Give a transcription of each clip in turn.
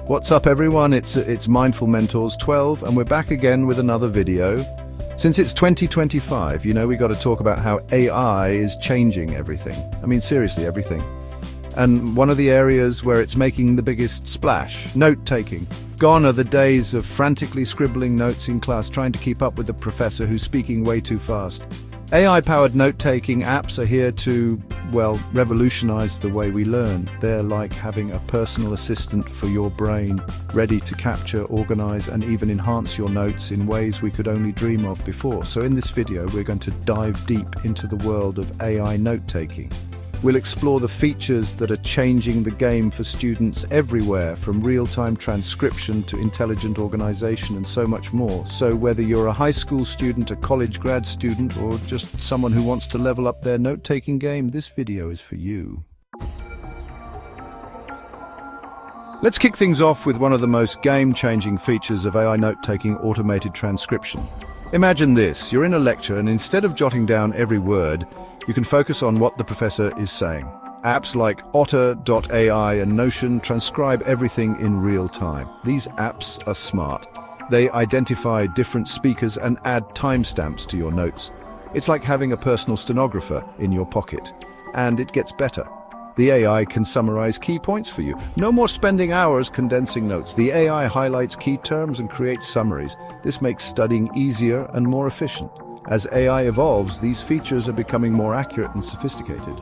What's up everyone, it's Mindful Mentors12 and we're back again with another video. Since it's 2025, we got to talk about how AI is changing everything. I mean, seriously, everything. And one of the areas where it's making the biggest splash, note-taking. Gone are the days of frantically scribbling notes in class trying to keep up with the professor who's speaking way too fast. AI-powered note-taking apps are here to, well, revolutionize the way we learn. They're like having a personal assistant for your brain, ready to capture, organize, and even enhance your notes in ways we could only dream of before. So in this video, we're going to dive deep into the world of AI note-taking. We'll explore the features that are changing the game for students everywhere, from real-time transcription to intelligent organization and so much more. So whether you're a high school student, a college grad student, or just someone who wants to level up their note-taking game, this video is for you. Let's kick things off with one of the most game-changing features of AI note-taking: automated transcription. Imagine this, you're in a lecture and instead of jotting down every word, you can focus on what the professor is saying. Apps like Otter.ai and Notion transcribe everything in real time. These apps are smart. They identify different speakers and add timestamps to your notes. It's like having a personal stenographer in your pocket. And it gets better. The AI can summarize key points for you. No more spending hours condensing notes. The AI highlights key terms and creates summaries. This makes studying easier and more efficient. As AI evolves, these features are becoming more accurate and sophisticated.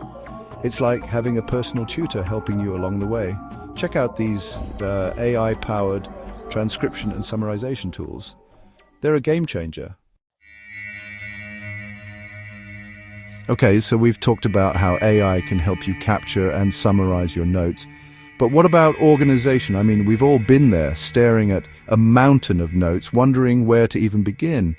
It's like having a personal tutor helping you along the way. Check out these AI-powered transcription and summarization tools. They're a game changer. Okay, so we've talked about how AI can help you capture and summarize your notes. But what about organization? I mean, we've all been there, staring at a mountain of notes, wondering where to even begin.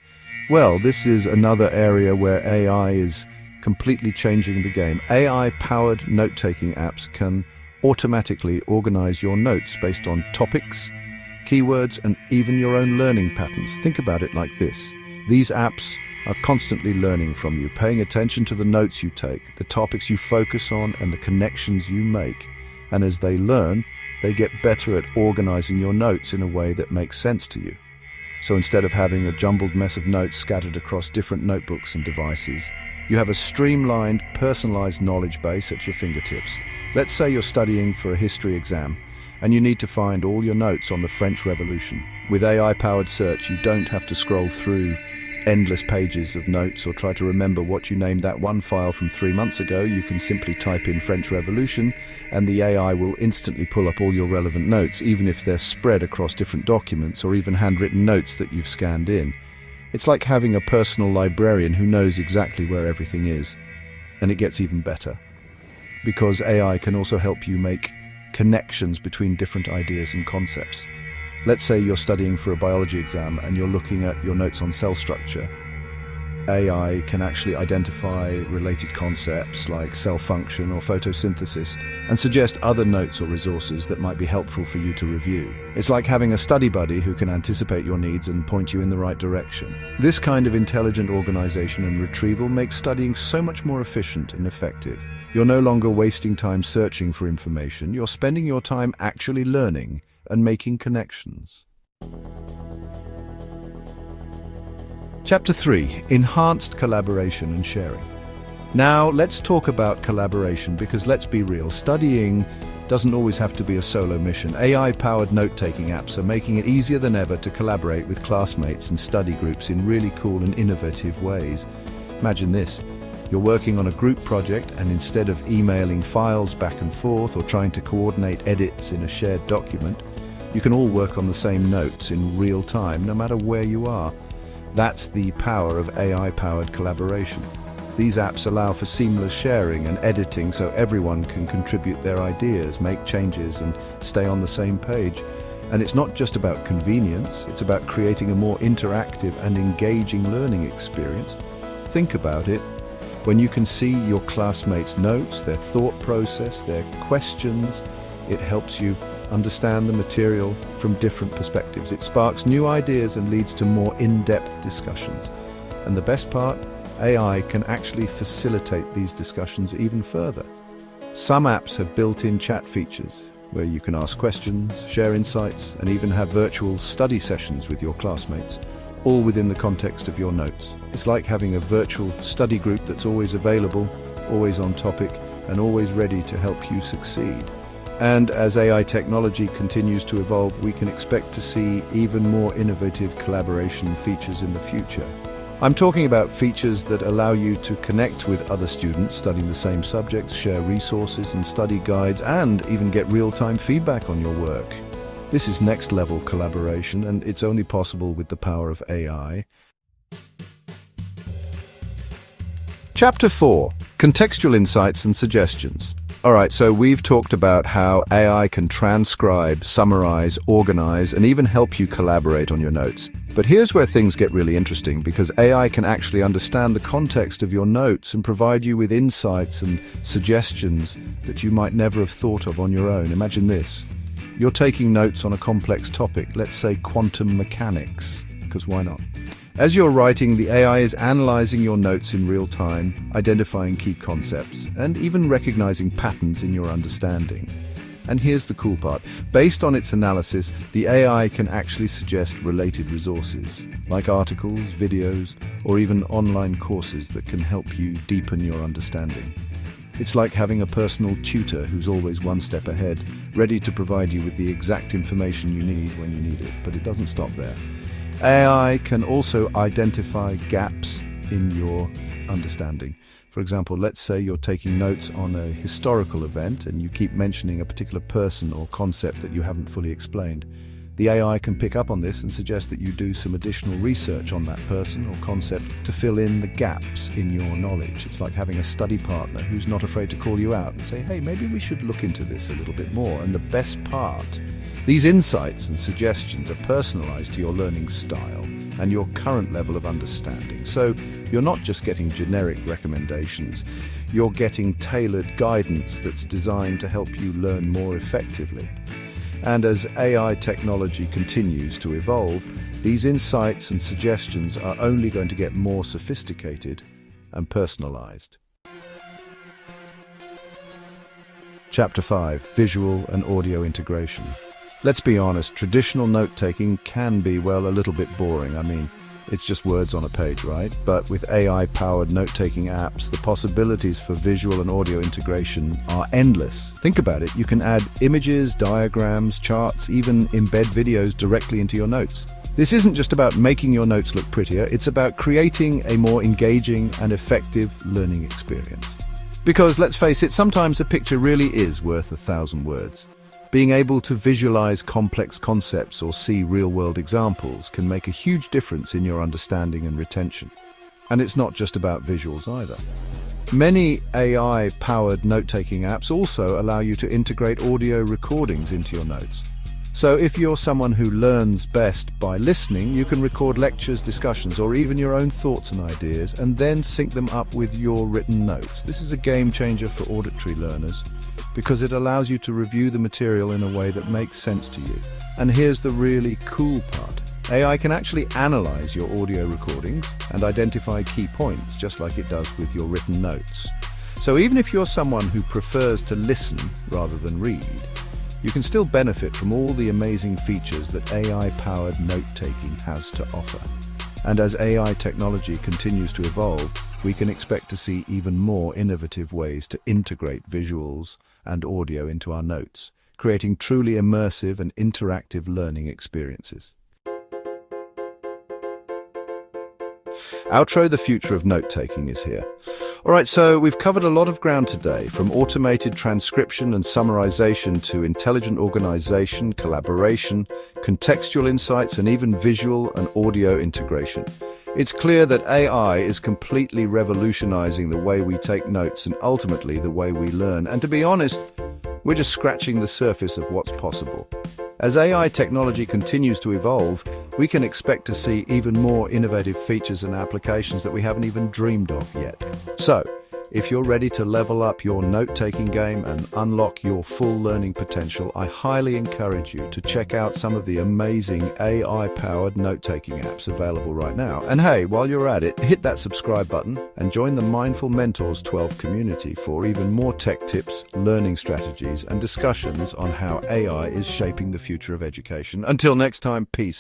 Well, this is another area where AI is completely changing the game. AI-powered note-taking apps can automatically organize your notes based on topics, keywords, and even your own learning patterns. Think about it like this. These apps are constantly learning from you, paying attention to the notes you take, the topics you focus on, and the connections you make. And as they learn, they get better at organizing your notes in a way that makes sense to you. So instead of having a jumbled mess of notes scattered across different notebooks and devices, you have a streamlined, personalized knowledge base at your fingertips. Let's say you're studying for a history exam, and you need to find all your notes on the French Revolution. With AI-powered search, you don't have to scroll through endless pages of notes or try to remember what you named that one file from 3 months ago. You can simply type in French Revolution and the AI will instantly pull up all your relevant notes, even if they're spread across different documents or even handwritten notes that you've scanned in. It's like having a personal librarian who knows exactly where everything is. And it gets even better, because AI can also help you make connections between different ideas and concepts. Let's say you're studying for a biology exam and you're looking at your notes on cell structure. AI can actually identify related concepts like cell function or photosynthesis and suggest other notes or resources that might be helpful for you to review. It's like having a study buddy who can anticipate your needs and point you in the right direction. This kind of intelligent organization and retrieval makes studying so much more efficient and effective. You're no longer wasting time searching for information. You're spending your time actually learning and making connections. Chapter 3. Enhanced collaboration and sharing. Now, let's talk about collaboration, because let's be real, studying doesn't always have to be a solo mission. AI-powered note-taking apps are making it easier than ever to collaborate with classmates and study groups in really cool and innovative ways. Imagine this. You're working on a group project, and instead of emailing files back and forth or trying to coordinate edits in a shared document, you can all work on the same notes in real time, no matter where you are. That's the power of AI-powered collaboration. These apps allow for seamless sharing and editing so everyone can contribute their ideas, make changes, and stay on the same page. And it's not just about convenience, it's about creating a more interactive and engaging learning experience. Think about it. When you can see your classmates' notes, their thought process, their questions, it helps you understand the material from different perspectives. It sparks new ideas and leads to more in-depth discussions. And the best part, AI can actually facilitate these discussions even further. Some apps have built-in chat features. where you can ask questions, share insights, and even have virtual study sessions with your classmates, all within the context of your notes. It's like having a virtual study group that's always available, always on topic, and always ready to help you succeed. And as AI technology continues to evolve, we can expect to see even more innovative collaboration features in the future. I'm talking about features that allow you to connect with other students studying the same subjects, share resources and study guides, and even get real-time feedback on your work. This is next-level collaboration, and it's only possible with the power of AI. Chapter 4. Contextual Insights and Suggestions. Alright, so we've talked about how AI can transcribe, summarize, organize, and even help you collaborate on your notes. But here's where things get really interesting, because AI can actually understand the context of your notes and provide you with insights and suggestions that you might never have thought of on your own. Imagine this. You're taking notes on a complex topic, let's say quantum mechanics, because why not? As you're writing, the AI is analyzing your notes in real time, identifying key concepts, and even recognizing patterns in your understanding. And here's the cool part. Based on its analysis, the AI can actually suggest related resources, like articles, videos, or even online courses that can help you deepen your understanding. It's like having a personal tutor who's always one step ahead, ready to provide you with the exact information you need when you need it. But it doesn't stop there. AI can also identify gaps in your understanding. For example, let's say you're taking notes on a historical event and you keep mentioning a particular person or concept that you haven't fully explained. The AI can pick up on this and suggest that you do some additional research on that person or concept to fill in the gaps in your knowledge. It's like having a study partner who's not afraid to call you out and say, hey, maybe we should look into this a little bit more. And the best part, these insights and suggestions are personalized to your learning style and your current level of understanding. So you're not just getting generic recommendations, you're getting tailored guidance that's designed to help you learn more effectively. And as AI technology continues to evolve, these insights and suggestions are only going to get more sophisticated and personalized. Chapter 5. Visual and audio integration. Let's be honest, traditional note-taking can be, well, a little bit boring. I mean, it's just words on a page, right? But with AI-powered note-taking apps, the possibilities for visual and audio integration are endless. Think about it. You can add images, diagrams, charts, even embed videos directly into your notes. This isn't just about making your notes look prettier, it's about creating a more engaging and effective learning experience. Because, let's face it, sometimes a picture really is worth 1,000 words. Being able to visualize complex concepts or see real-world examples can make a huge difference in your understanding and retention. And it's not just about visuals either. Many AI-powered note-taking apps also allow you to integrate audio recordings into your notes. So if you're someone who learns best by listening, you can record lectures, discussions, or even your own thoughts and ideas, and then sync them up with your written notes. This is a game changer for auditory learners, because it allows you to review the material in a way that makes sense to you. And here's the really cool part. AI can actually analyze your audio recordings and identify key points, just like it does with your written notes. So even if you're someone who prefers to listen rather than read, you can still benefit from all the amazing features that AI-powered note-taking has to offer. And as AI technology continues to evolve, we can expect to see even more innovative ways to integrate visuals and audio into our notes, creating truly immersive and interactive learning experiences. Outro: the future of note-taking is here. Alright, so we've covered a lot of ground today, from automated transcription and summarization to intelligent organization, collaboration, contextual insights, and even visual and audio integration. It's clear that AI is completely revolutionizing the way we take notes and ultimately the way we learn. And to be honest, we're just scratching the surface of what's possible. As AI technology continues to evolve, we can expect to see even more innovative features and applications that we haven't even dreamed of yet. So, If you're ready to level up your note-taking game and unlock your full learning potential, I highly encourage you to check out some of the amazing AI-powered note-taking apps available right now. And hey, while you're at it, hit that subscribe button and join the Mindful Mentors 12 community for even more tech tips, learning strategies, and discussions on how AI is shaping the future of education. Until next time, peace.